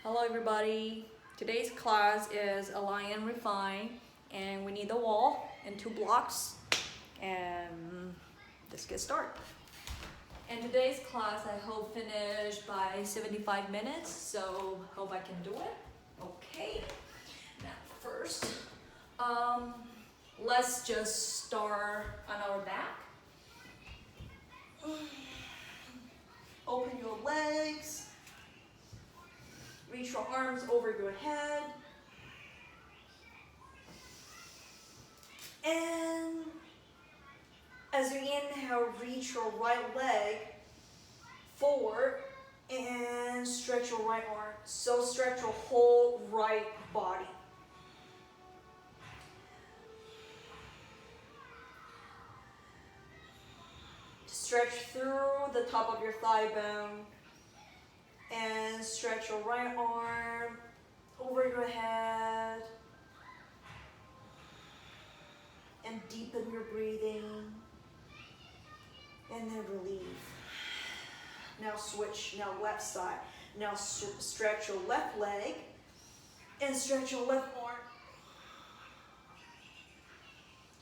Hello everybody. Today's class is Align&Refine, and we need the wall and 2 blocks, and let's get started. And today's class I hope finish by 75 minutes, so hope I can do it. Okay. Now first, let's just start on our back. Open your legs. Reach your arms over your head. And as you inhale, reach your right leg forward and stretch your right arm. So stretch your whole right body. Stretch through the top of your thigh bone. And stretch your right arm over your head. And deepen your breathing. And then relieve. Now switch, now left side. Now stretch your left leg. And stretch your left arm.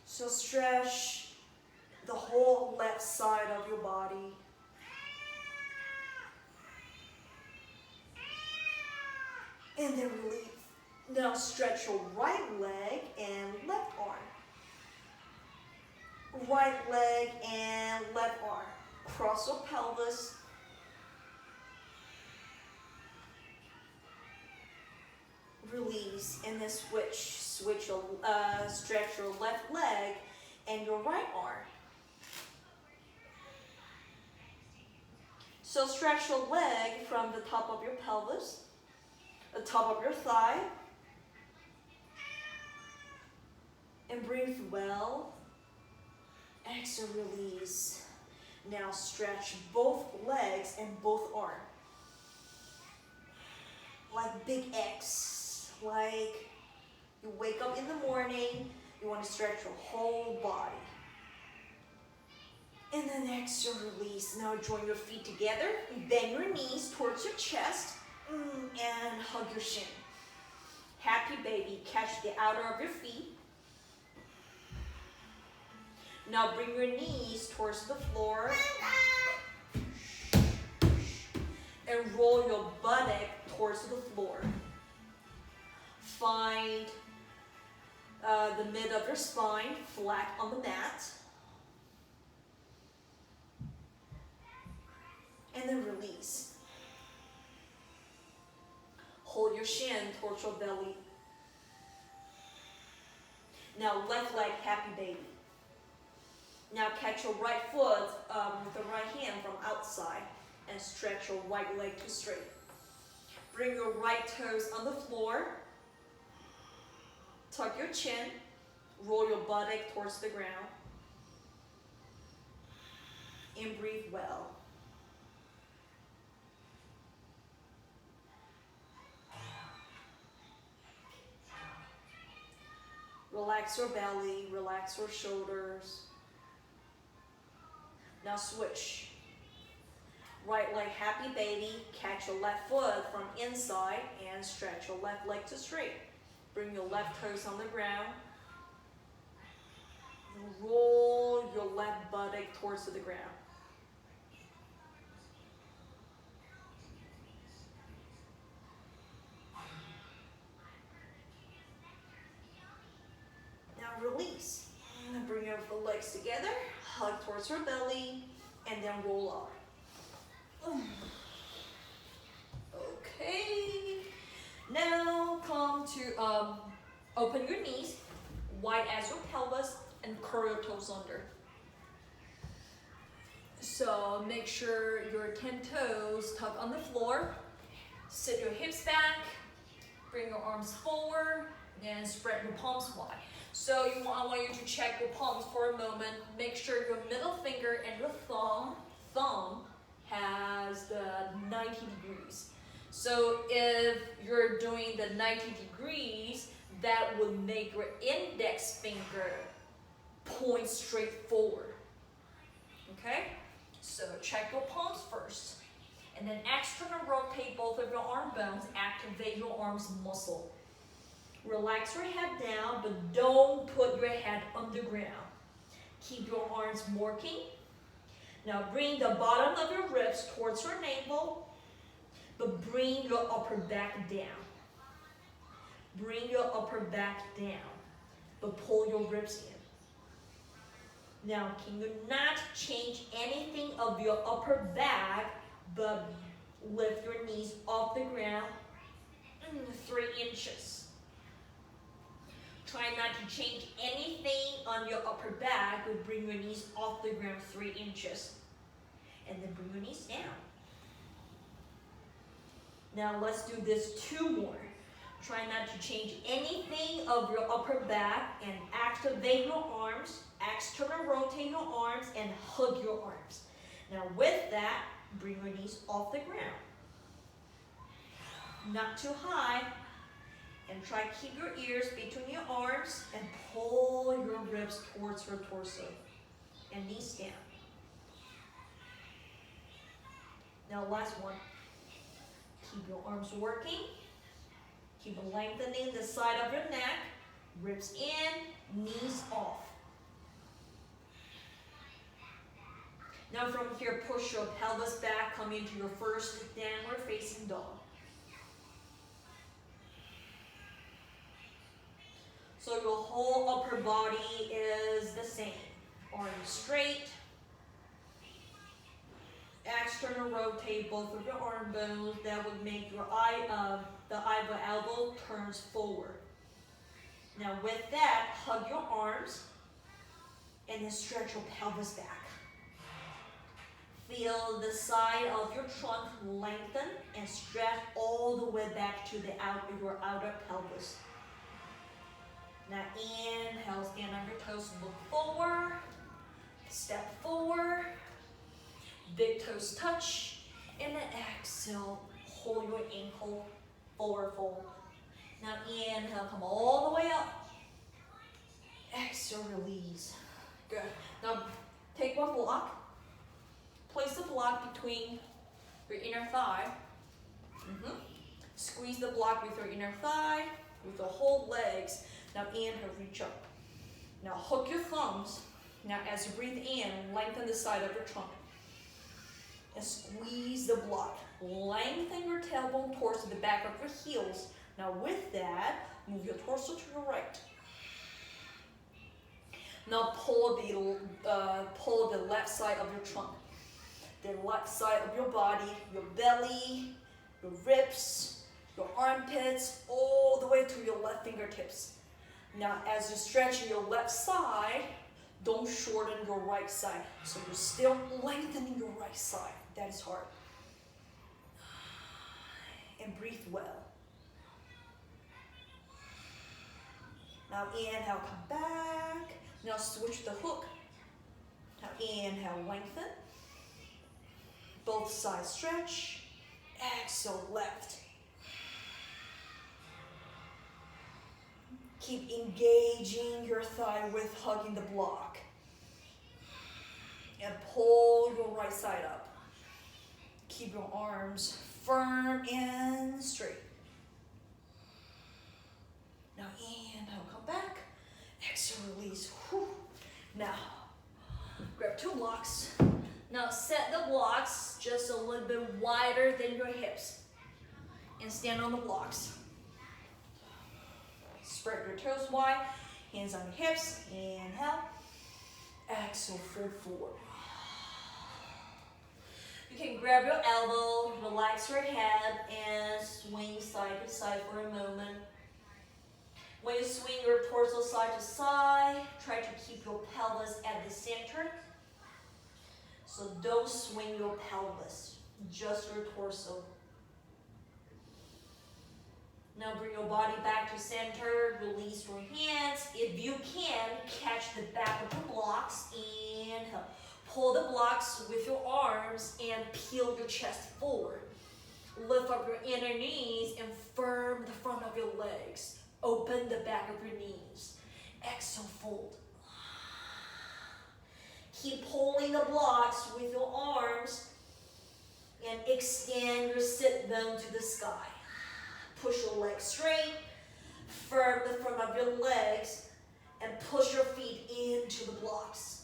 So stretch the whole left side of your body. And then relieve. Now stretch your right leg and left arm. Right leg and left arm. Cross your pelvis. Release. And then stretch your left leg and your right arm. So stretch your leg from the top of your pelvis, the top of your thigh, and breathe well. Exhale, release. Now stretch both legs and both arms. Like big X, like you wake up in the morning, you want to stretch your whole body. And then exhale, release. Now join your feet together, bend your knees towards your chest, and hug your shin. Happy baby, catch the outer of your feet. Now bring your knees towards the floor. And roll your buttock towards the floor. Find the mid of your spine flat on the mat. And then release. Hold your shin towards your belly. Now left leg, happy baby. Now catch your right foot with the right hand from outside and stretch your right leg to straight. Bring your right toes on the floor. Tuck your chin. Roll your buttock towards the ground. And breathe well. Relax your belly, relax your shoulders. Now switch. Right leg, happy baby. Catch your left foot from inside and stretch your left leg to straight. Bring your left toes on the ground. Roll your left buttock towards the ground. Release. And bring your legs together, hug towards your belly, and then roll up. Okay. Now come to open your knees, wide as your pelvis, and curl your toes under. So make sure your 10 toes tuck on the floor. Sit your hips back, bring your arms forward, and spread your palms wide. So I want you to check your palms for a moment. Make sure your middle finger and your thumb has the 90 degrees. So if you're doing the 90 degrees, that would make your index finger point straight forward. Okay? So check your palms first. And then external rotate both of your arm bones, activate your arms muscle. Relax your head down, but don't put your head on the ground. Keep your arms working. Now bring the bottom of your ribs towards your navel, but bring your upper back down. Bring your upper back down, but pull your ribs in. Now, can you not change anything of your upper back, but lift your knees off the ground 3 inches. Try not to change anything on your upper back, but bring your knees off the ground 3 inches. And then bring your knees down. Now let's do this 2 more. Try not to change anything of your upper back and activate your arms, external rotate your arms, and hug your arms. Now with that, bring your knees off the ground. Not too high. And try to keep your ears between your arms and pull your ribs towards your torso. And knees down. Now last one. Keep your arms working. Keep lengthening the side of your neck. Ribs in, knees off. Now from here, push your pelvis back, come into your first downward facing dog. So your whole upper body is the same. Arms straight. External rotate both of your arm bones. That would make your the elbow turns forward. Now with that, hug your arms and then stretch your pelvis back. Feel the side of your trunk lengthen and stretch all the way back to your outer pelvis. Now inhale, stand on your toes, look forward, step forward, big toes touch, and then exhale, hold your ankle, forward fold. Now inhale, come all the way up, exhale, release. Good. Now take one block, place the block between your inner thigh. Squeeze the block with your inner thigh, with the whole legs. Now inhale, reach up. Now hook your thumbs. Now as you breathe in, lengthen the side of your trunk. And squeeze the block. Lengthen your tailbone towards the back of your heels. Now with that, move your torso to your right. Now pull the left side of your trunk. The left side of your body, your belly, your ribs, your armpits, all the way to your left fingertips. Now, as you're stretching your left side, don't shorten your right side. So you're still lengthening your right side. That is hard. And breathe well. Now inhale, come back. Now switch the hook. Now inhale, lengthen. Both sides stretch. Exhale, left. Keep engaging your thigh with hugging the block. And pull your right side up. Keep your arms firm and straight. Now inhale, come back. Exhale, release. Whew. Now, grab 2 blocks. Now set the blocks just a little bit wider than your hips. And stand on the blocks. Spread your toes wide, hands on your hips, inhale, exhale, fold forward. You can grab your elbow, relax your head, and swing side to side for a moment. When you swing your torso side to side, try to keep your pelvis at the center. So don't swing your pelvis, just your torso. Now bring your body back to center, release your hands. If you can, catch the back of the blocks. Inhale. Pull the blocks with your arms and peel your chest forward. Lift up your inner knees and firm the front of your legs. Open the back of your knees. Exhale, fold. Keep pulling the blocks with your arms. and extend your sit bone to the sky. Push your legs straight, firm the front of your legs, and push your feet into the blocks.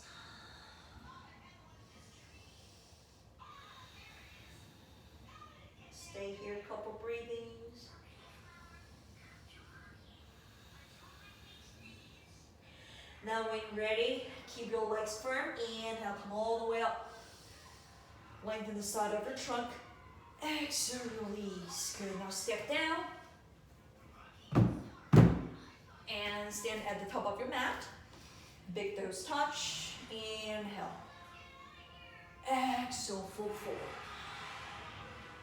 Stay here, a couple breathings. Now when you're ready, keep your legs firm. Inhale, come all the way up. Lengthen the side of your trunk. Exhale, release. Good, now step down. And stand at the top of your mat. Big toes touch. Inhale. Exhale, full forward.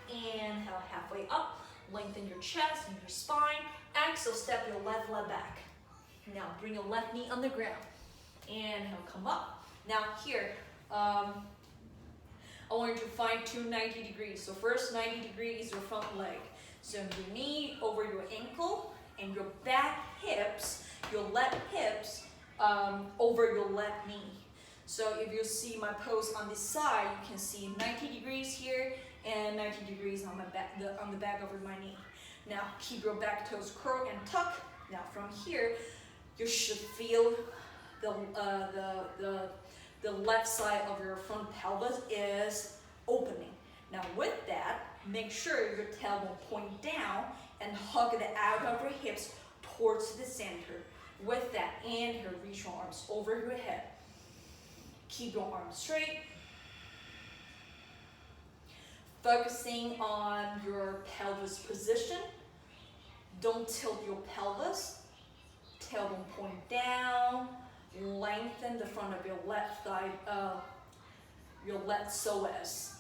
Inhale, halfway up. Lengthen your chest and your spine. Exhale, step your left leg back. Now bring your left knee on the ground. Inhale, come up. Now here, I want you to find two 90 degrees. So first 90 degrees is your front leg. So your knee over your ankle and your back hips, your left hips over your left knee. So if you see my pose on this side, you can see 90 degrees here and 90 degrees on my back, on the back of my knee. Now keep your back toes curl and tuck. Now from here, you should feel the left side of your front pelvis is opening. Now with that, make sure your tailbone point down and hug the out of your hips towards the center. With that, inhale, reach your arms over your head. Keep your arms straight. Focusing on your pelvis position. Don't tilt your pelvis. Tailbone point down. Lengthen the front of your left thigh, your left psoas.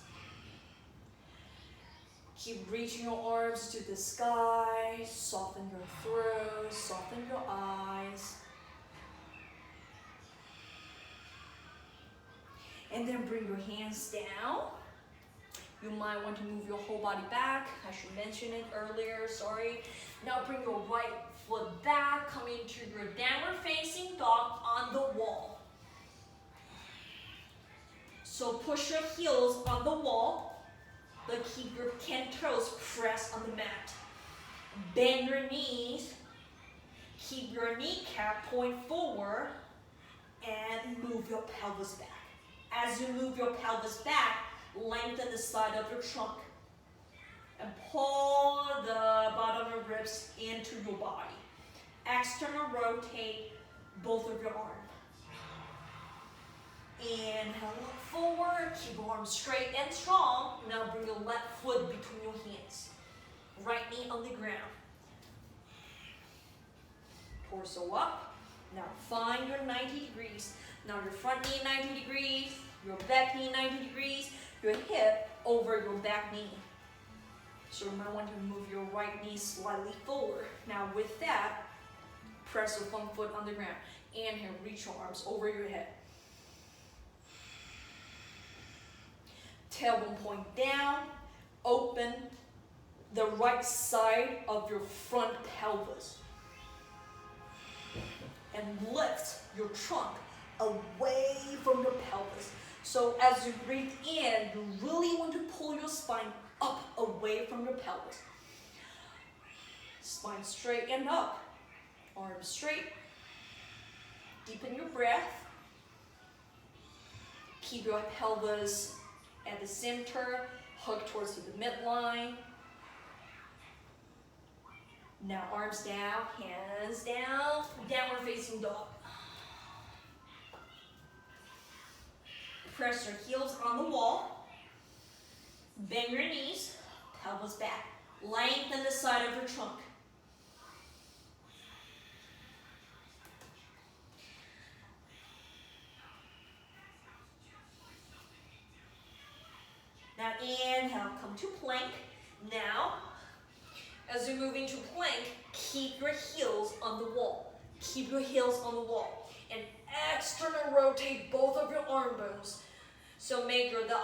Keep reaching your arms to the sky. Soften your throat, soften your eyes. And then bring your hands down. You might want to move your whole body back. I should mention it earlier, sorry. Now bring your right foot back, come into your downward facing dog on the wall. So push your heels on the wall, but keep your 10 toes pressed on the mat. Bend your knees, keep your kneecap point forward, and move your pelvis back. As you move your pelvis back, lengthen the side of your trunk and pull the bottom of your ribs into your body. External rotate both of your arms. Inhale, look forward, keep your arms straight and strong. Now bring your left foot between your hands. Right knee on the ground. Torso up. Now find your 90 degrees. Now your front knee 90 degrees, your back knee 90 degrees, your hip over your back knee. So you might want to move your right knee slightly forward. Now with that, press your front foot on the ground. Inhale, reach your arms over your head. Tailbone point down, open the right side of your front pelvis. And lift your trunk away from your pelvis. So as you breathe in, you really want to pull your spine up away from your pelvis. Spine straight and up. Arms straight. Deepen your breath. Keep your pelvis at the center. Hug towards the midline. Now arms down, hands down, downward facing dog. Press your heels on the wall. Bend your knees, pelvis back. Lengthen the side of your trunk. Now inhale, come to plank. Now, as you move into plank, keep your heels on the wall. Keep your heels on the wall. And external rotate both of your arm bones. So make the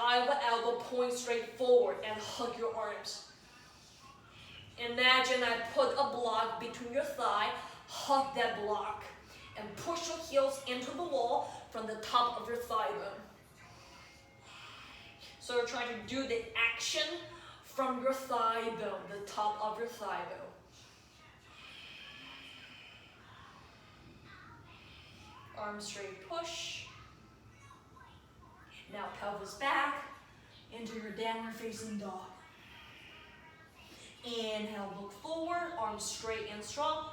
elbow point straight forward and hug your arms. Imagine I put a block between your thigh, hug that block, and push your heels into the wall from the top of your thigh bone. So you're trying to do the action from your thigh bone, the top of your thigh bone. Arms straight, push. Now pelvis back into your downward facing dog. Inhale, look forward, arms straight and strong.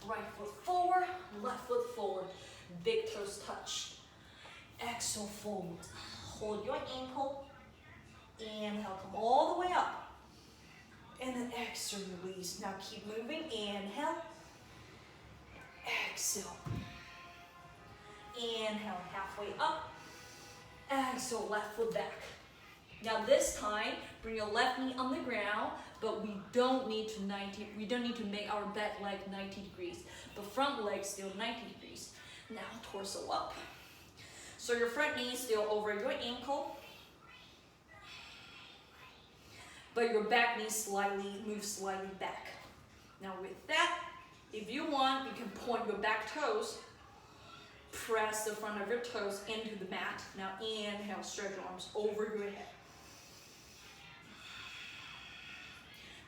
Right foot forward, left foot forward. Big toes touch. Exhale, forward. Hold your ankle. Inhale, come all the way up. And then exhale, release. Now keep moving. Inhale. Exhale. Inhale, halfway up. Exhale, left foot back. Now this time, bring your left knee on the ground, but we don't need to make our back leg 90 degrees. The front leg still 90 degrees. Now torso up. So your front knee is still over your ankle, but your back knee moves slightly back. Now with that, if you want, you can point your back toes, press the front of your toes into the mat. Now inhale, stretch your arms over your head.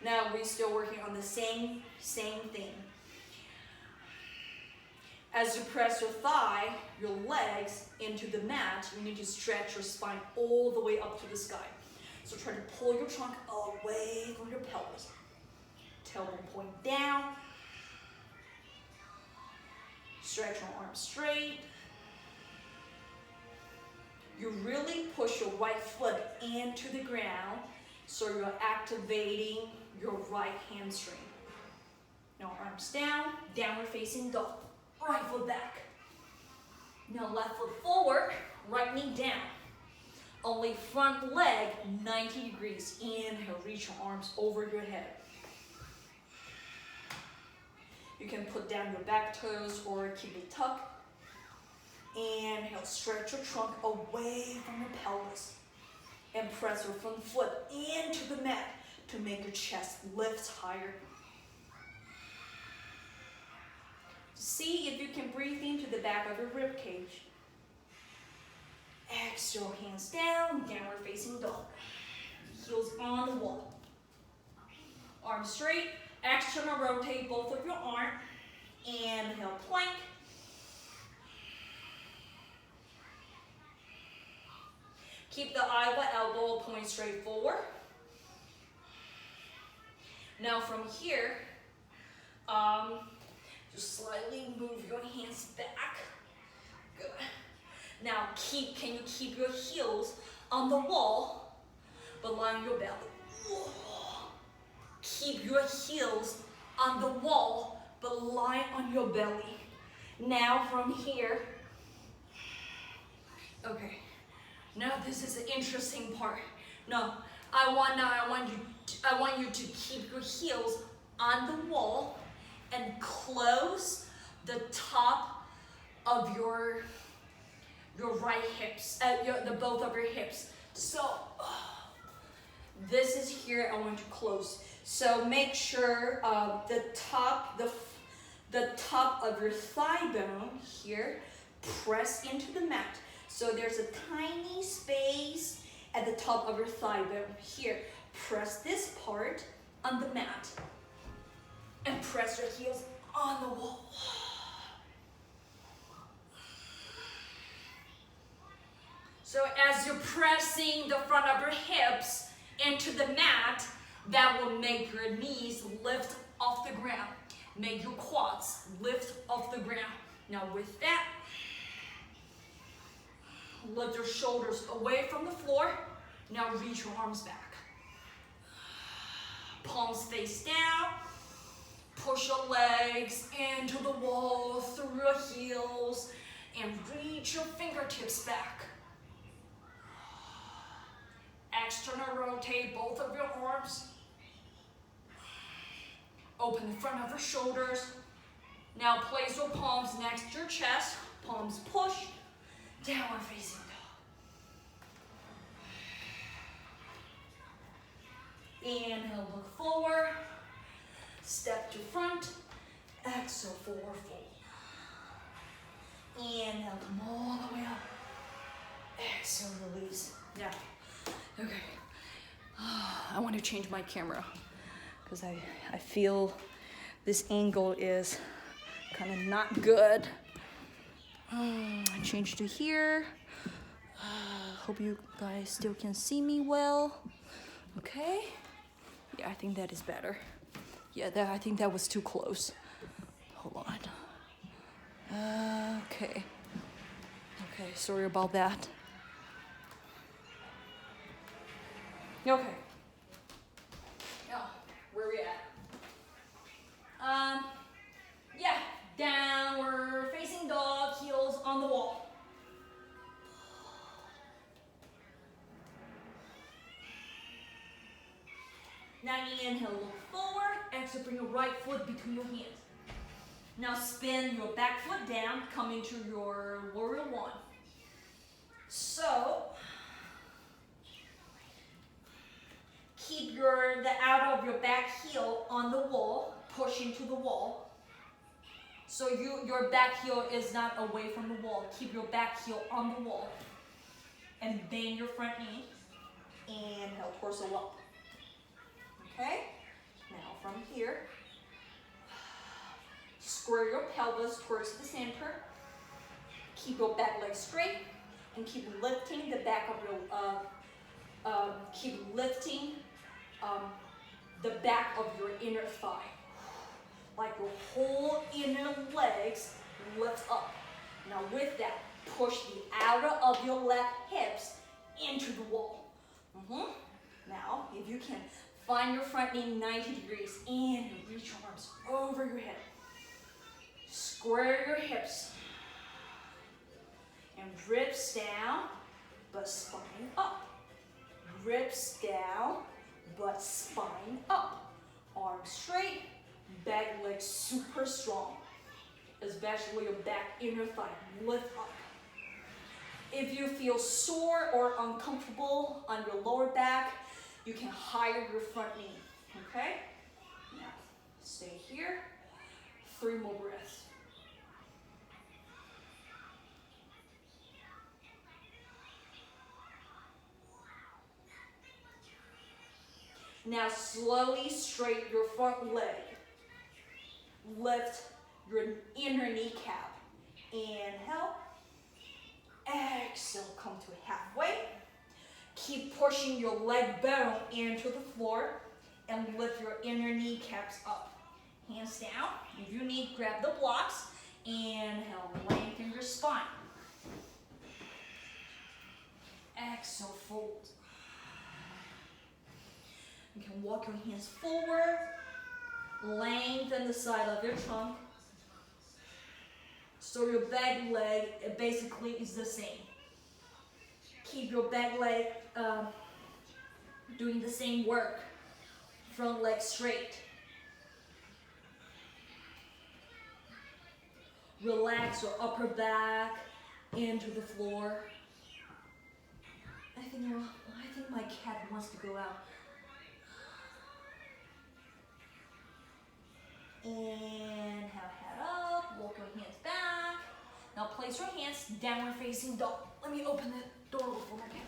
Now we're still working on the same thing. As you press your thigh, your legs into the mat, you need to stretch your spine all the way up to the sky. So try to pull your trunk away from your pelvis. Tailbone point down. Stretch your arms straight. You really push your right foot into the ground, so you're activating your right hamstring. Now arms down, downward facing dog. Right foot back. Now left foot forward, right knee down. Only front leg 90 degrees. Inhale, reach your arms over your head. You can put down your back toes or keep it tucked. Inhale, stretch your trunk away from your pelvis. And press your front foot into the mat to make your chest lift higher. See if you can breathe into the back of your rib cage. Exhale, hands down, downward facing dog. Heels on the wall. Arms straight. External rotate both of your arms. Inhale, plank. Keep the eye elbow point straight forward. Now from here, just slightly move your hands back. Good. Now can you keep your heels on the wall, but line your belly. Keep your heels on the wall, but lie on your belly. Now from here, okay. Now this is the interesting part. No, I want you to keep your heels on the wall and close the top of your right hips, both of your hips. So this is here. I want to close. So make sure the top of your thigh bone here press into the mat. So there's a tiny space at the top of your thigh bone here. Press this part on the mat and press your heels on the wall. So as you're pressing the front of your hips into the mat, that will make your knees lift off the ground. Make your quads lift off the ground. Now with that, lift your shoulders away from the floor. Now reach your arms back. Palms face down. Push your legs into the wall through your heels and reach your fingertips back. External rotate both of your arms. Open the front of your shoulders. Now place your palms next to your chest. Palms push. Downward facing dog. Inhale, look forward. Step to front. Exhale, forward fold. Inhale, come all the way up. Exhale, release. Now, Okay. I want to change my camera because I feel this angle is kind of not good. Change to here. Hope you guys still can see me well. Okay. Yeah, I think that is better. Yeah, I think that was too close. Hold on. Okay. Okay, sorry about that. Okay. Now, where are we at? Yeah, downward facing dog, heels on the wall. Now inhale, look forward. Exhale, bring your right foot between your hands. Now spin your back foot down, come into your warrior one. So, keep the out of your back heel on the wall, push into the wall. So your back heel is not away from the wall. Keep your back heel on the wall. And bend your front knee. Inhale, torso up. Okay? Now from here, square your pelvis towards the center. Keep your back leg straight and keep lifting the back of your, the back of your inner thigh. Like your whole inner legs lift up. Now with that, push the outer of your left hips into the wall. Now, if you can, find your front knee 90 degrees and reach your arms over your head. Square your hips. And ribs down, but spine up. Ribs down, but spine up. Arms straight, back leg super strong. Especially your back inner thigh, lift up. If you feel sore or uncomfortable on your lower back, you can higher your front knee, okay? Now, stay here, 3 more breaths. Now slowly straighten your front leg. Lift your inner kneecap. Inhale. Exhale, come to halfway. Keep pushing your leg bone into the floor and lift your inner kneecaps up. Hands down. If you need, grab the blocks. Inhale, lengthen your spine. Exhale, fold. You can walk your hands forward, lengthen the side of your trunk. So your back leg basically is the same. Keep your back leg doing the same work. Front leg straight. Relax your upper back into the floor. I think my cat wants to go out. Inhale, head up, walk your hands back. Now place your hands downward facing dog. Let me open the door for my cat.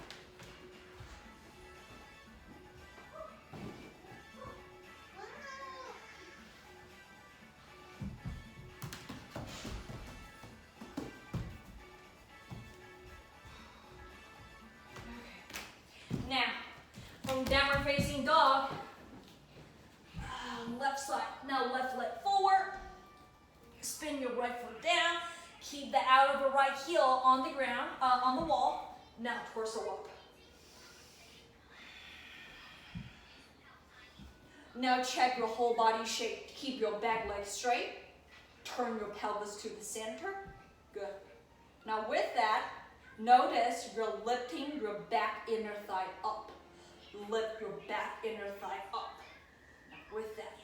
Okay. Now, from downward facing dog, left side. Now left leg forward. Spin your right foot down. Keep the out of the right heel on the ground, on the wall. Now torso up. Now check your whole body shape. Keep your back leg straight. Turn your pelvis to the center. Good. Now with that, notice you're lifting your back inner thigh up. Lift your back inner thigh up. With that,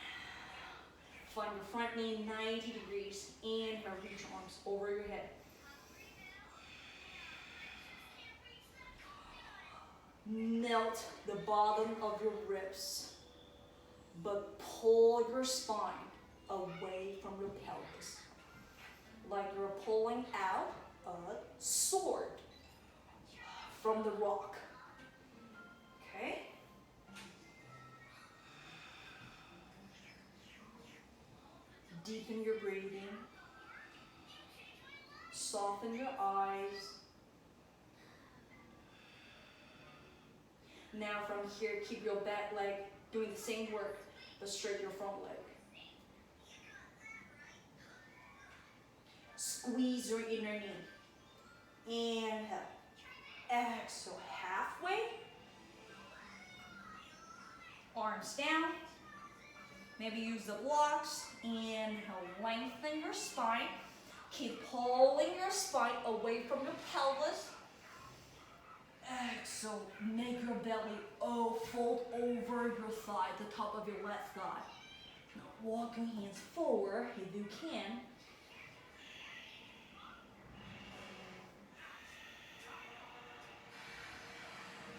find your front knee 90 degrees. Inhale, reach your arms over your head. Melt the bottom of your ribs, but pull your spine away from your pelvis. Like you're pulling out a sword from the rock. Deepen your breathing. Soften your eyes. Now from here, keep your back leg doing the same work, but straighten your front leg. Squeeze your inner knee. Inhale. Exhale, halfway. Arms down. Maybe use the blocks. Inhale, lengthen your spine. Keep pulling your spine away from your pelvis. Exhale, make your belly fold over your thigh, the top of your left thigh. Now walk your hands forward if you can.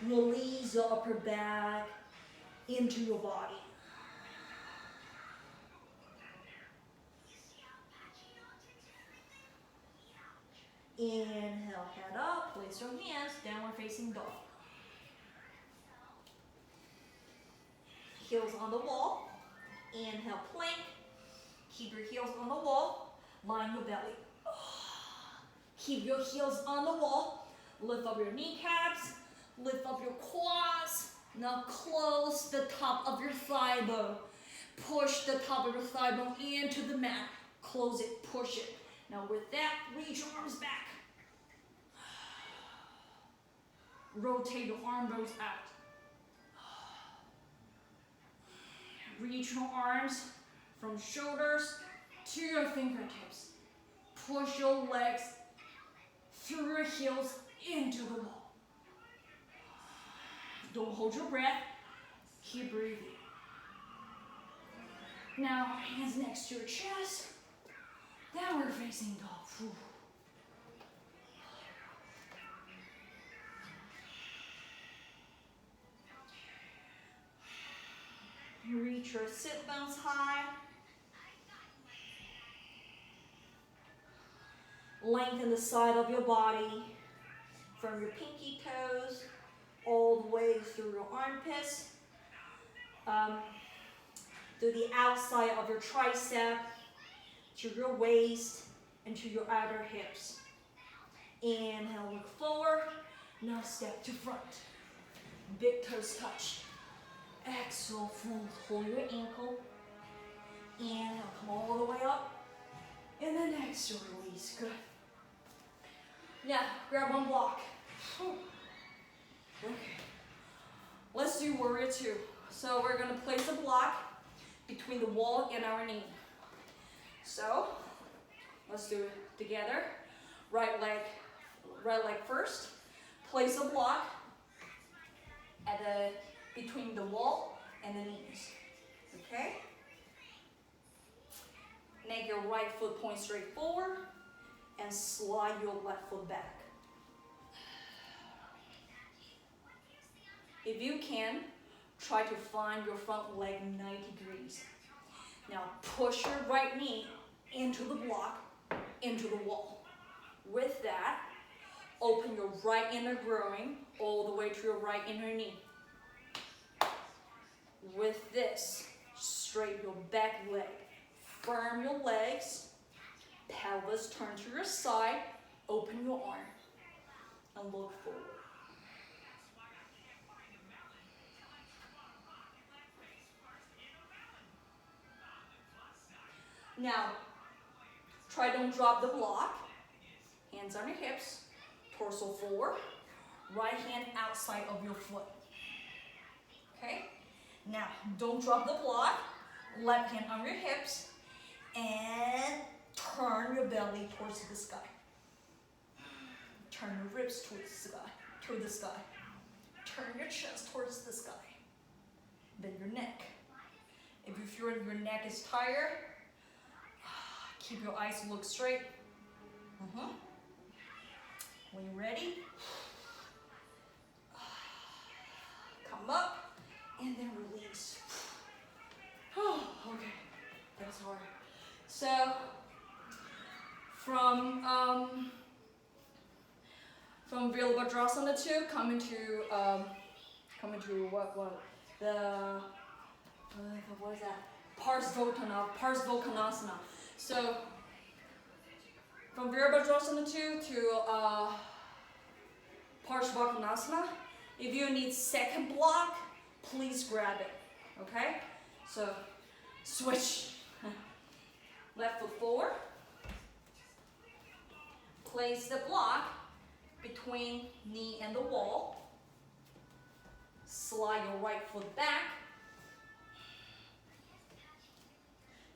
Release your upper back into your body. Inhale, head up, place your hands, downward facing dog. Heels on the wall. Inhale, plank. Keep your heels on the wall. Line your belly. Keep your heels on the wall. Lift up your kneecaps. Lift up your quads. Now close the top of your thigh bone. Push the top of your thigh bone into the mat. Close it, push it. Now with that, reach your arms back. Rotate your arm bones out. Reach your arms from shoulders to your fingertips. Push your legs through your heels into the wall. Don't hold your breath. Keep breathing. Now, hands next to your chest. Downward facing dog. Whew. Reach your sit bones high. Lengthen the side of your body from your pinky toes all the way through your armpits, through the outside of your tricep, to your waist, and to your outer hips. Inhale, look forward. Now step to front. Big toes touch. Exhale, fold, hold your ankle. Inhale, come all the way up. And then exhale, release. Good. Now, grab one block. Okay. Let's do warrior two. So we're going to place a block between the wall and our knee. So, let's do it together. Right leg first. Place a block at between the wall and the knees. Okay? Make your right foot point straight forward and slide your left foot back. If you can, try to find your front leg 90 degrees. Now push your right knee into the block, into the wall. With that, open your right inner groin all the way to your right inner knee. With this, straighten your back leg. Firm your legs, pelvis turn to your side, open your arm, and look forward. Now, try don't drop the block. Hands on your hips, torso forward, right hand outside of your foot. Okay? Now, don't drop the block. Left hand on your hips, and turn your belly towards the sky. Turn your ribs toward the sky. Turn your chest towards the sky. Bend your neck. If you feel your neck is tired, keep your eyes look straight. When you're ready, come up and then release. Okay, that's hard. So from Virabhadrasana 2, come into what is that? Parsvottanasana. So from Virabhadrasana 2 to Parsvakonasana, if you need second block, please grab it, okay? So switch, left foot forward, place the block between knee and the wall, slide your right foot back.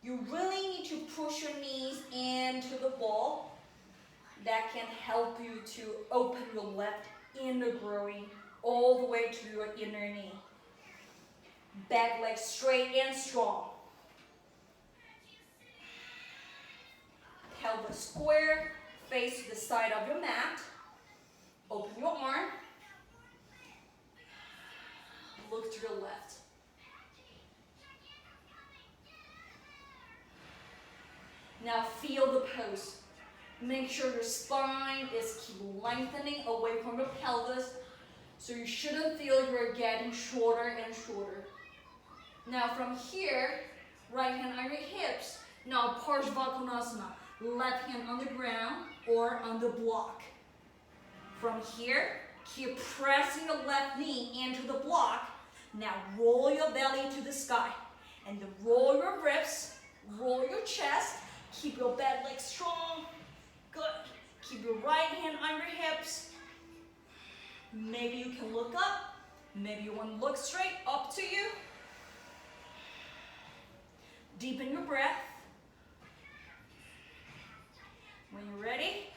You really need to push your knees into the wall. That can help you to open your left inner groin all the way to your inner knee. Back leg straight and strong. Pelvis square, face to the side of your mat. Open your arm. Look to your left. Now feel the pose. Make sure your spine is keep lengthening away from your pelvis. So you shouldn't feel you're getting shorter and shorter. Now from here, right hand on your hips. Now Parsvakonasana. Left hand on the ground or on the block. From here, keep pressing the left knee into the block. Now roll your belly to the sky. And then roll your ribs, roll your chest. Keep your back leg strong. Good. Keep your right hand on your hips. Maybe you can look up. Maybe you want to look straight. Up to you. Deepen your breath. When you're ready,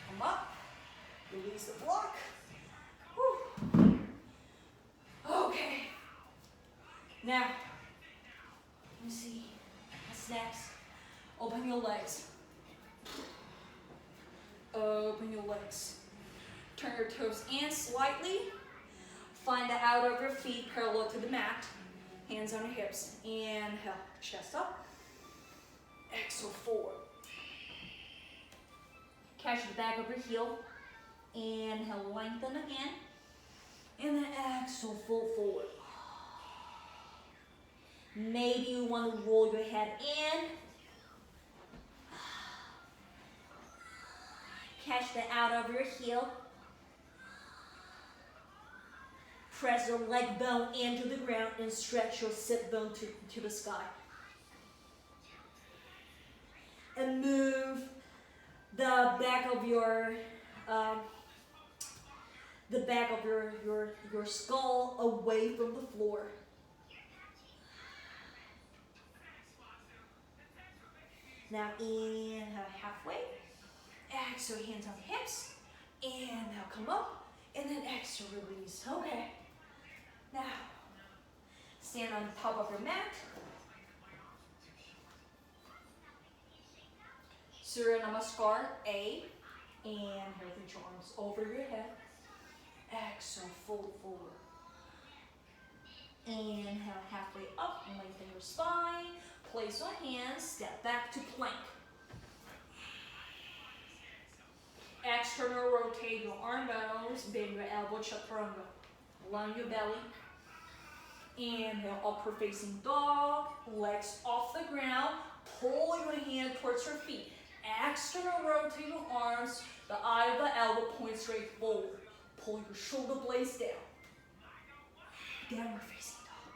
come up. Release the block. Whew. Okay. Now, let me see. What's next? Open your legs. Open your legs. Turn your toes in slightly. Find the outer of your feet parallel to the mat. Hands on your hips. Inhale, chest up. Exhale, forward. Catch the back of your heel. Inhale, lengthen again. And then exhale, fold forward. Maybe you want to roll your head in. Catch the outer of your heel. Press your leg bone into the ground and stretch your sit bone to the sky. And move the back of your skull away from the floor. Now inhale halfway. Exhale, hands on hips. Inhale, come up. And then exhale, release. Okay. Now, stand on top of your mat. Surya Namaskar, A. Inhale, reach your arms over your head. Exhale, fold forward. Inhale, halfway up, lengthen your spine. Place your hands, step back to plank. External rotate your arm bones, bend your elbow, chaturanga. Align your belly. Inhale, upward facing dog. Legs off the ground. Pull your hand towards your feet. External rotate your arms. The eye of the elbow points straight forward. Pull your shoulder blades down. Downward facing dog.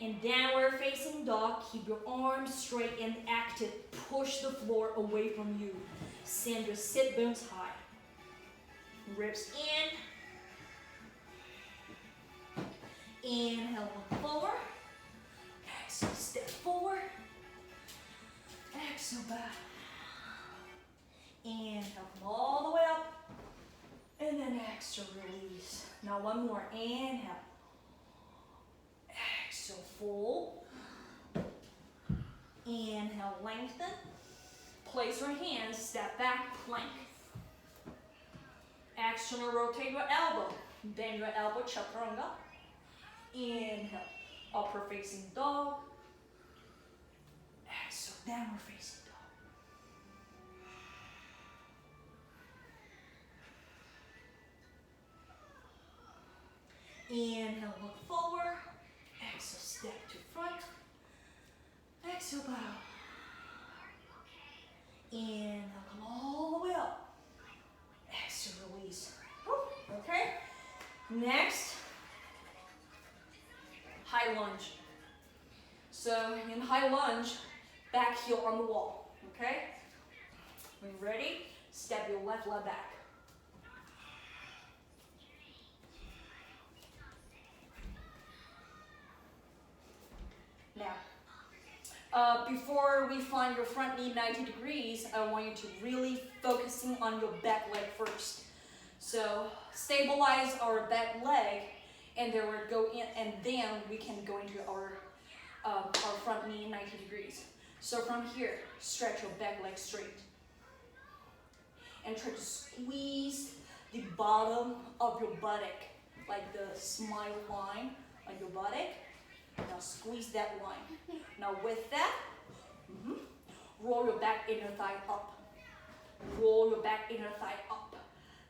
In downward facing dog, keep your arms straight and active. Push the floor away from you. Send your sit bones high. Ribs in. Inhale, look forward. Exhale, step forward. Exhale, back. Inhale, come all the way up. And then exhale, release. Now one more. Inhale. Exhale, fold. Inhale, lengthen. Place your hands, step back, plank. External rotate your elbow. Bend your elbow, chaturanga. Inhale, upward facing dog. Exhale, downward facing dog. Inhale, look forward. Exhale, step to Inhale, come all the way up. Exhale, release. Okay? Next, high lunge. So in high lunge, back heel on the wall. Okay? When you're ready, step your left leg back. Now, before we find your front knee 90 degrees, I want you to really focusing on your back leg first. So stabilize our back leg, and then we go in, and then we can go into our front knee 90 degrees. So from here, stretch your back leg straight, and try to squeeze the bottom of your buttock, like the smile line on your buttock. Now squeeze that line. Now with that, roll your back inner thigh up. Roll your back inner thigh up.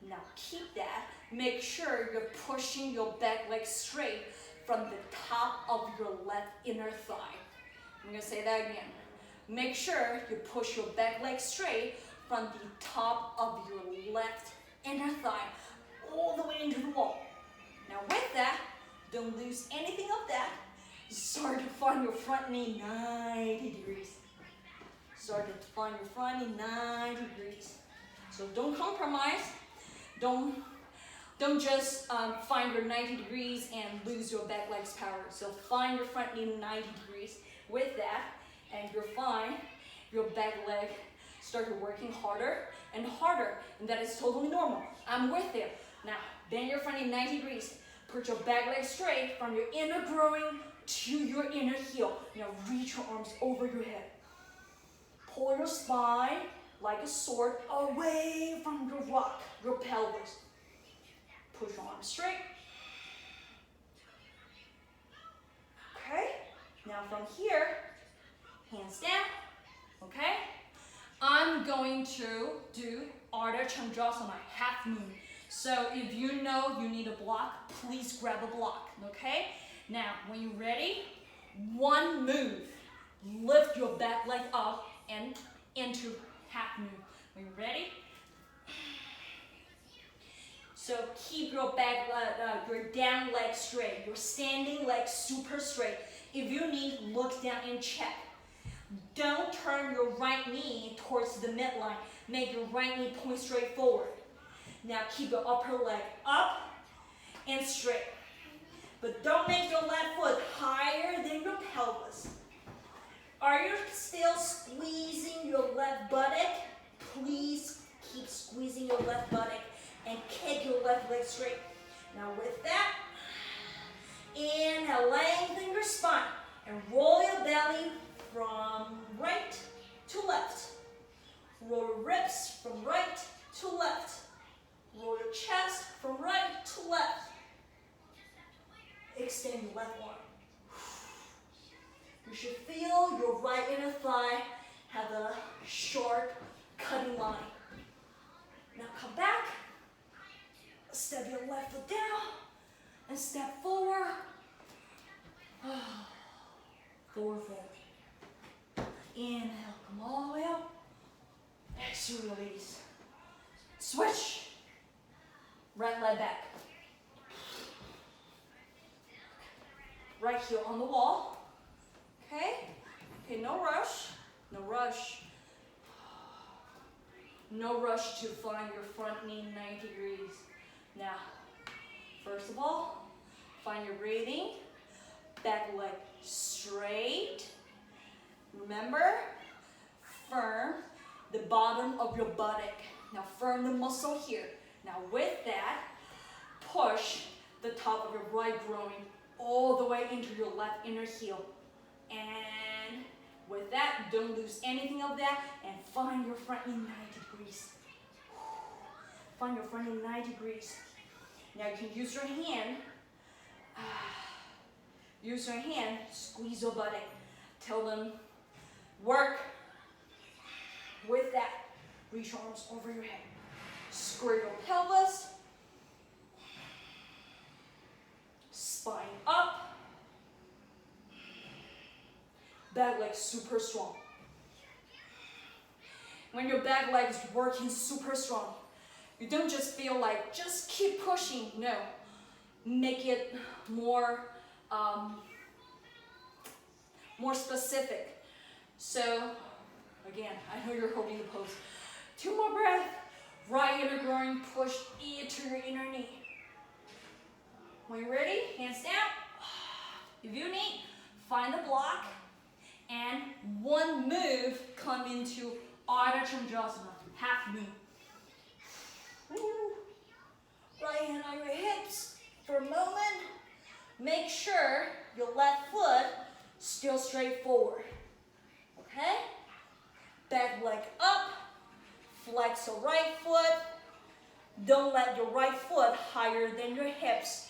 Now keep that. Make sure you're pushing your back leg straight from the top of your left inner thigh. I'm going to say that again. Make sure you push your back leg straight from the top of your left inner thigh all the way into the wall. Now with that, don't lose anything of that. Start to find your front knee 90 degrees. Start to find your front knee 90 degrees. So don't compromise. Don't just find your 90 degrees and lose your back leg's power. So find your front knee 90 degrees. With that, and you're fine, your back leg start working harder and harder. And that is totally normal. I'm with you. Now, bend your front knee 90 degrees. Put your back leg straight from your inner groin to your inner heel. Now reach your arms over your head. Pull your spine like a sword away from your rock, your pelvis. Push your arms straight. Okay? Now from here, hands down. Okay? I'm going to do Ardha Chandrasana, half moon. So if you know you need a block, please grab a block. Okay? Now, when you're ready, one move. Lift your back leg up and into half moon. When you're ready, so keep your back leg, your down leg straight, your standing leg super straight. If you need, look down and check. Don't turn your right knee towards the midline. Make your right knee point straight forward. Now keep your upper leg up and straight. But don't make your left foot higher than your pelvis. Are you still squeezing your left buttock? Please keep squeezing your left buttock and kick your left leg straight. Now with that, inhale, lengthen your spine and roll your belly from right to left. Roll your ribs from right to left. Roll your chest from right to left. Extend your left arm. You should feel your right inner thigh have a sharp cutting line. Now come back. Step your left foot down and step forward. Forward fold. Inhale, come all the way up. Exhale, release. Switch. Right leg back. Right heel on the wall. Okay? Okay, no rush. No rush. No rush to find your front knee 90 degrees. Now, first of all, find your breathing. Back leg straight. Remember, firm the bottom of your buttock. Now firm the muscle here. Now with that, push the top of your right groin all the way into your left inner heel. And with that, don't lose anything of that, and find your front knee 90 degrees. Find your front knee 90 degrees. Now you can use your hand. Use your hand, squeeze your buttock. Tell them, work. With that, reach your arms over your head. Square your pelvis. Spine up. Back leg super strong. when your back leg is working super strong. You don't just feel like, just keep pushing. No, make it more, more specific. So, again, I know you're holding the pose. 2 more breaths. Right inner groin, push to your inner knee. When you're ready, hands down. If you need, find the block, and one move, come into Ardha Chandrasana, half move. Right hand on your hips for a moment. Make sure your left foot still straight forward. Okay? Back leg up. Flex your right foot. Don't let your right foot higher than your hips.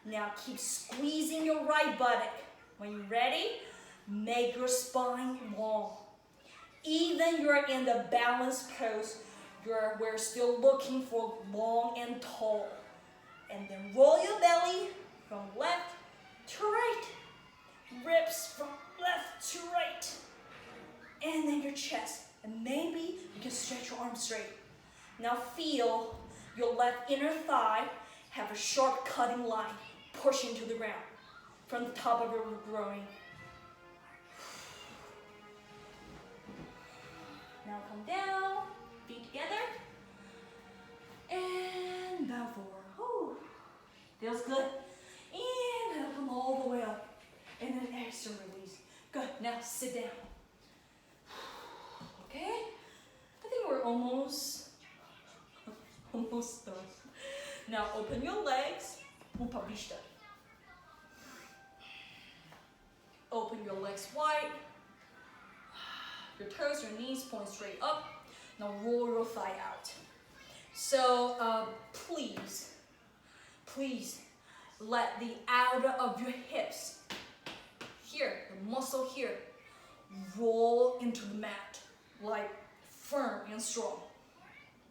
Now keep squeezing your right buttock. When you're ready, make your spine long. Even you're in the balanced pose, we're still looking for long and tall. And then roll your belly from left to right. Ribs from left to right. And then your chest. And maybe you can stretch your arms straight. Now feel your left inner thigh have a sharp cutting line pushing to the ground from the top of your groin. Now come down, feet together, and bow forward. Whew. Feels good. And now come all the way up, and then exhale, release. Good. Now sit down. Okay. I think we're almost done. Now open your legs. Upavishta. Open your legs wide. Your toes, your knees point straight up. Now roll your thigh out. So please let the outer of your hips, here, the muscle here, roll into the mat, like firm and strong.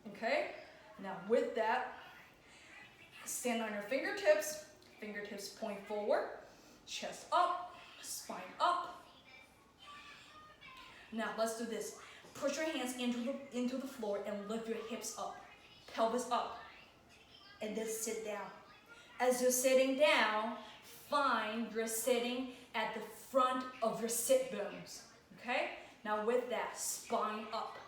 Okay? Now with that, stand on your fingertips point forward, chest up, spine up. Now let's do this. Push your hands into the floor and lift your hips up, pelvis up, and then sit down. As you're sitting down, find you're sitting at the front of your sit bones. Okay? Now with that, spine up.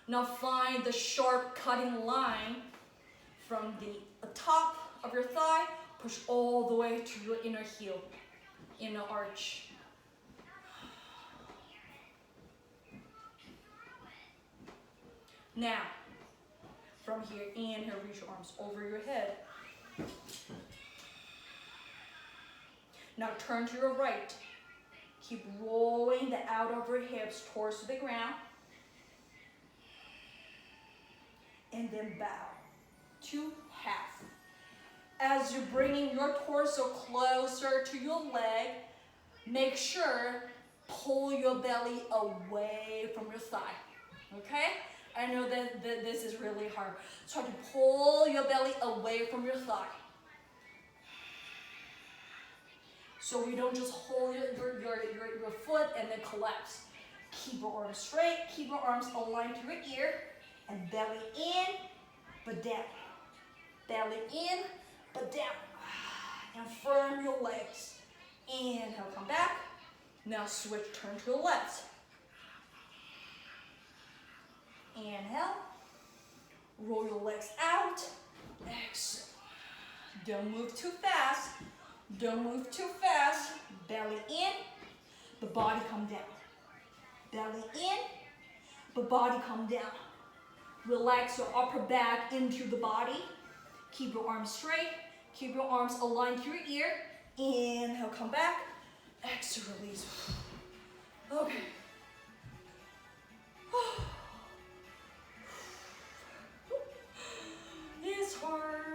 Now find the sharp cutting line from the top of your thigh, push all the way to your inner heel, inner arch. Now, from here, inhale, reach your arms over your head. Now turn to your right. Keep rolling the out of your hips towards the ground. And then bow to half. As you're bringing your torso closer to your leg, make sure pull your belly away from your thigh. Okay? I know that this is really hard. Try to pull your belly away from your thigh. So we don't just hold your foot and then collapse. Keep your arms straight, keep your arms aligned to your ear, and belly in, but down. Belly in, but down. And firm your legs. Inhale, come back. Now switch, turn to the left. Inhale. Roll your legs out. Exhale. Don't move too fast. Don't move too fast. Belly in, the body come down. Belly in, the body come down. Relax your upper back into the body. Keep your arms straight. Keep your arms aligned to your ear. Inhale, come back. Exhale, release. Okay. It's hard.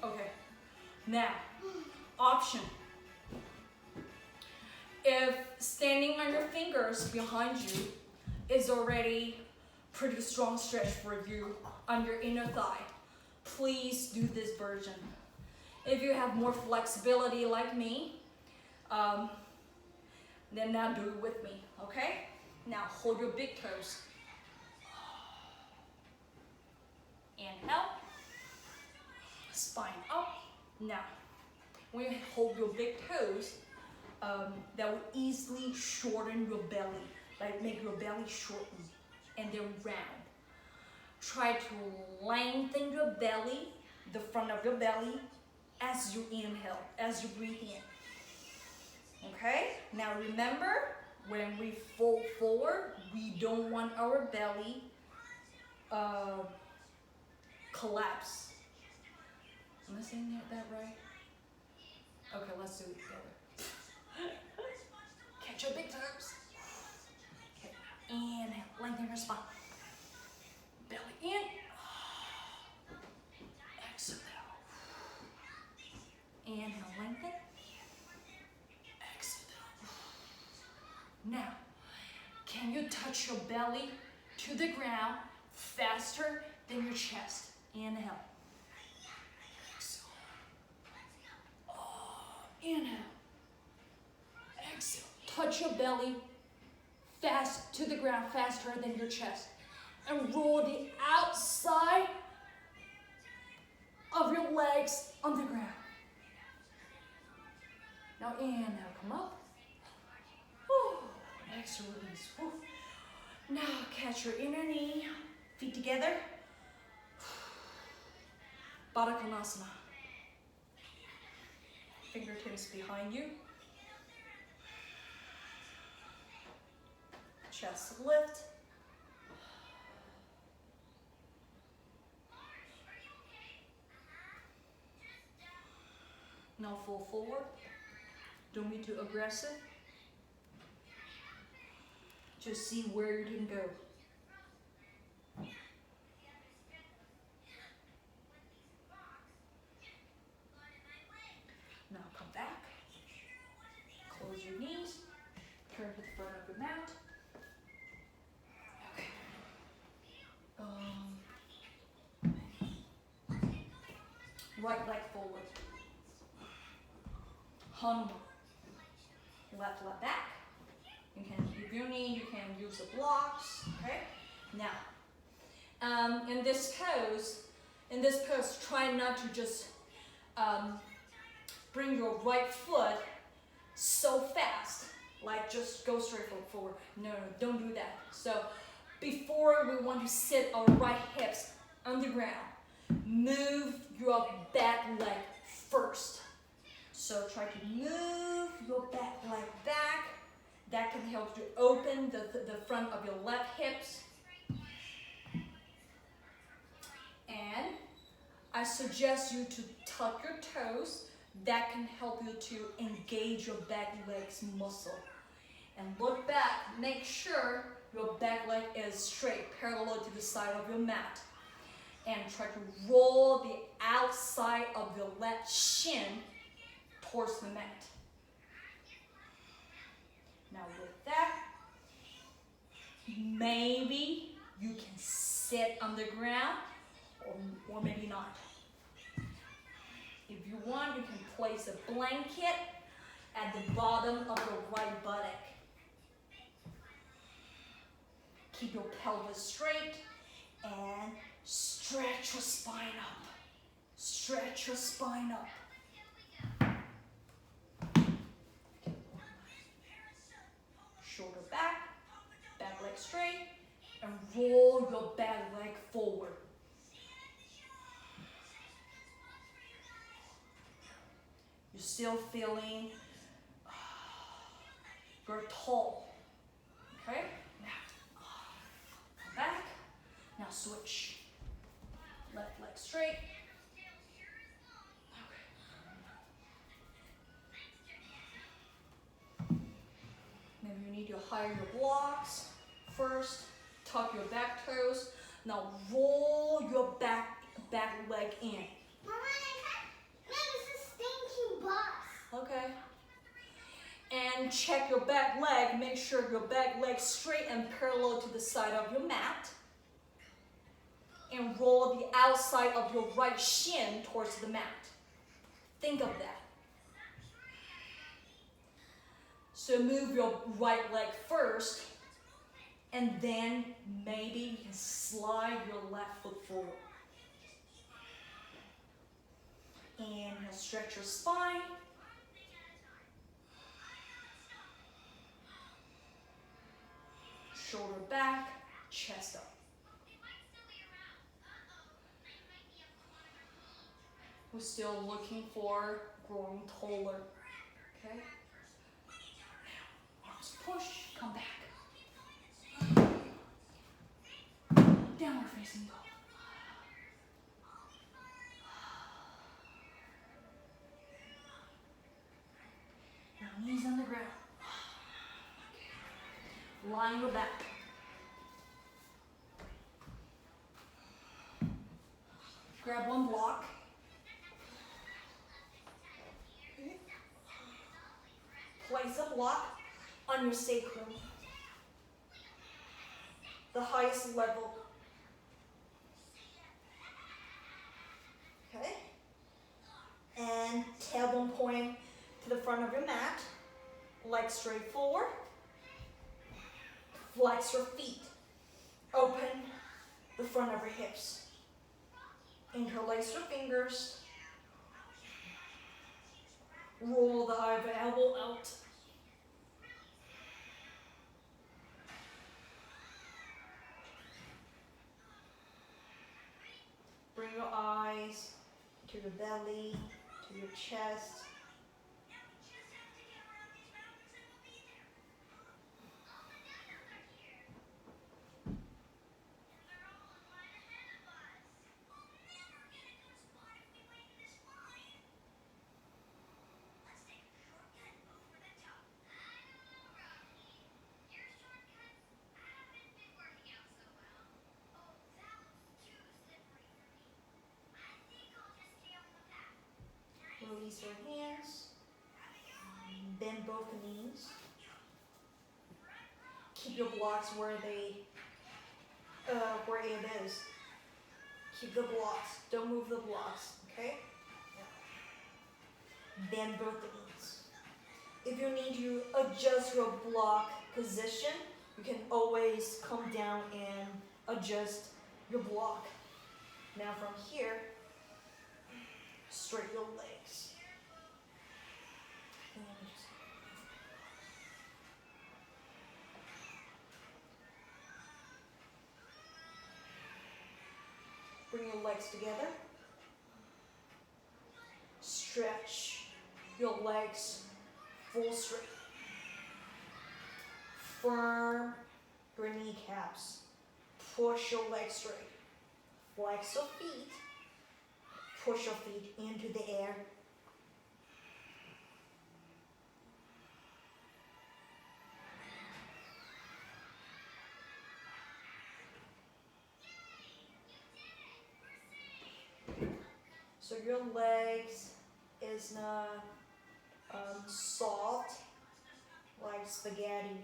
Okay. Now, option. If standing on your fingers behind you is already pretty strong stretch for you on your inner thigh, please do this version. If you have more flexibility like me, then now do it with me, okay? Now hold your big toes. Inhale. Spine up. Now, when you hold your big toes, that will easily shorten your belly, like make your belly shorten and then round. Try to lengthen your belly, the front of your belly, as you inhale, as you breathe in. Okay? Now remember, when we fold forward, we don't want our belly collapse. Am I saying that right? Okay, let's do it together. Catch your big toes. Okay, inhale, lengthen your spine. Belly in. Exhale. Inhale, lengthen. Exhale. Now, can you touch your belly to the ground faster than your chest? Inhale. Exhale. Inhale. Exhale. Touch your belly fast to the ground faster than your chest. And roll the outside of your legs on the ground. Now inhale, come up. Whew. Exhale, release. Whew. Now catch your inner knee, feet together. Baddha Konasana. Fingertips behind you. Chest lift. Now fall forward. Don't be too aggressive. Just see where you can go. Now come back. Close your knees. Turn to the front of your mat. Okay. Right leg forward. Hanuman. Left leg back. You can, if you need, you can use the blocks. Okay. Now, in this pose, try not to just bring your right foot so fast, like just go straight forward. No, don't do that. So, before we want to sit our right hips on the ground, move your back leg first. So try to move your back leg back. That can help you open the front of your left hips. And I suggest you to tuck your toes. That can help you to engage your back leg's muscle. And look back, make sure your back leg is straight, parallel to the side of your mat. And try to roll the outside of your left shin towards the mat. Now with that, maybe you can sit on the ground or maybe not. If you want, you can place a blanket at the bottom of your right buttock. Keep your pelvis straight and stretch your spine up. Stretch your spine up. Shoulder back, back leg straight, and roll your back leg forward. You're still feeling you're tall. Okay? Now, come back. Now switch. Left leg straight. Maybe you need to hire your blocks first. Tuck your back toes. Now roll your back leg in. Mama, this is stinky bus. Okay. And check your back leg. Make sure your back leg straight and parallel to the side of your mat. And roll the outside of your right shin towards the mat. Think of that. So move your right leg first And then maybe you can slide your left foot forward. Inhale, stretch your spine. Shoulder back, chest up. We're still looking for growing taller. Okay? Arms push, come back. Downward facing dog. Now knees on the ground. Line your back. Grab one block. Place a block on your sacrum. The highest level. Okay? And tailbone pointing to the front of your mat. Legs straight forward. Flex your feet. Open the front of your hips. Interlace your fingers. Roll the elbow out. Bring your eyes to your belly, to your chest. Release your hands. Bend both knees. Keep your blocks where it is. Keep the blocks. Don't move the blocks. Okay? Bend both knees. If you need to adjust your block position, you can always come down and adjust your block. Now from here, straighten your legs. Bring your legs together. Stretch your legs full straight. Firm your kneecaps. Push your legs straight. Flex your feet. Push your feet into the air. So your legs is not soft like spaghetti.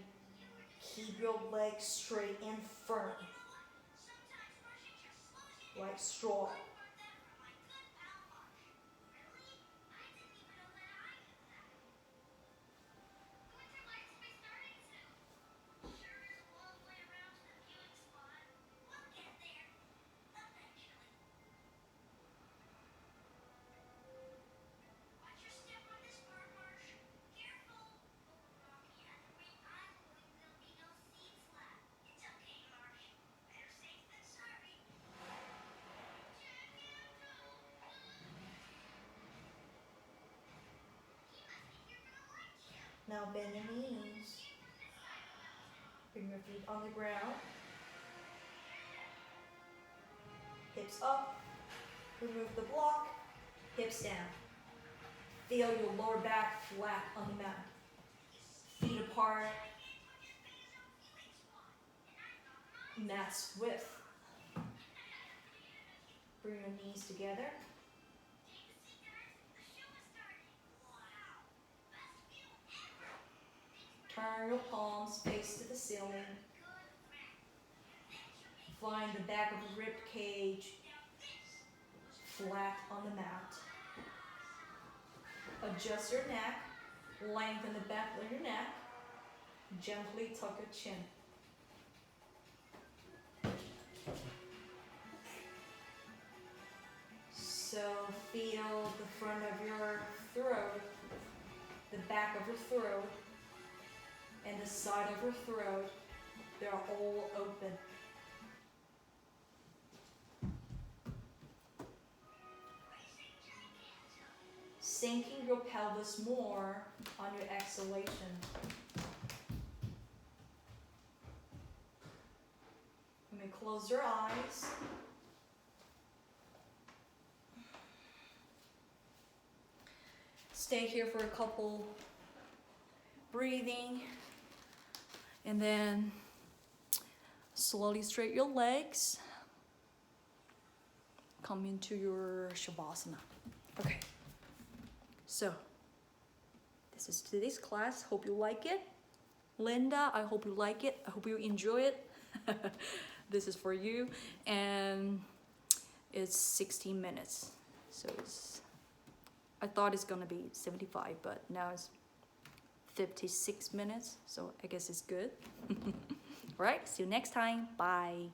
Keep your legs straight and firm like straw. Now bend your knees. Bring your feet on the ground. Hips up. Remove the block. Hips down. Feel your lower back flat on the mat. Feet apart. Mat's width. Bring your knees together. Turn your palms face to the ceiling. Find the back of the rib cage flat on the mat. Adjust your neck. Lengthen the back of your neck. Gently tuck your chin. So feel the front of your throat, the back of your throat, and the side of your throat. They're all open. Sinking your pelvis more on your exhalation. You may close your eyes. Stay here for a couple breathing, and then slowly straighten your legs. Come into your Shavasana. Okay. So, this is today's class. Hope you like it. Linda, I hope you like it. I hope you enjoy it. This is for you. And it's 16 minutes. So I thought it's gonna be 75, but now it's 56 minutes. So I guess it's good. All right, see you next time. Bye.